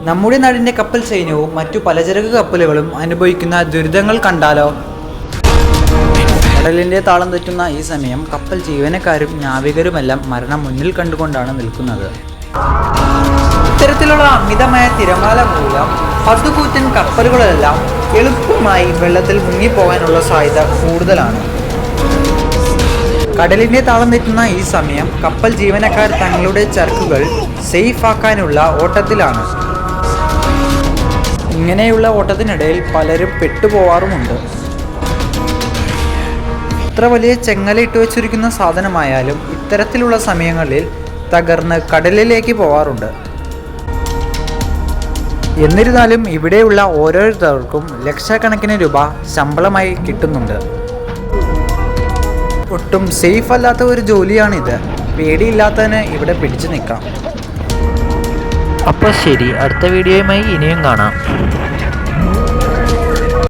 നമ്മുടെ നാടിൻ്റെ കപ്പൽ സൈന്യവും മറ്റു പലചരക്ക് കപ്പലുകളും അനുഭവിക്കുന്ന ദുരിതങ്ങൾ കണ്ടാലോ? കടലിൻ്റെ താളം തെറ്റുന്ന ഈ സമയം കപ്പൽ ജീവനക്കാരും നാവികരുമെല്ലാം മരണം മുന്നിൽ കണ്ടുകൊണ്ടാണ് നിൽക്കുന്നത്. ഇത്തരത്തിലുള്ള അമിതമായ തിരമാല മൂലം പടുകൂറ്റൻ കപ്പലുകളെല്ലാം എളുപ്പമായി വെള്ളത്തിൽ മുങ്ങിപ്പോകാനുള്ള സാധ്യത കൂടുതലാണ്. കടലിൻ്റെ താളം തെറ്റുന്ന ഈ സമയം കപ്പൽ ജീവനക്കാർ തങ്ങളുടെ ചരക്കുകൾ സേഫ് ആക്കാനുള്ള ഓട്ടത്തിലാണ്. ഇങ്ങനെയുള്ള ഓട്ടത്തിനിടയിൽ പലരും പെട്ടുപോവാറുമുണ്ട്. എത്ര വലിയ ചെങ്ങല ഇട്ട് വെച്ചിരിക്കുന്ന സാധനമായാലും ഇത്തരത്തിലുള്ള സമയങ്ങളിൽ തകർന്ന് കടലിലേക്ക് പോവാറുണ്ട്. എന്നിരുന്നാലും ഇവിടെയുള്ള ഓരോരുത്തർക്കും ലക്ഷക്കണക്കിന് രൂപ ശമ്പളമായി കിട്ടുന്നുണ്ട്. ഒട്ടും സേഫ് അല്ലാത്ത ഒരു ജോലിയാണിത്. പേടിയില്ലാത്തതിന് ഇവിടെ പിടിച്ചു നിൽക്കാം. അപ്പോൾ ശരി, അടുത്ത വീഡിയോയുമായി ഇനിയും കാണാം.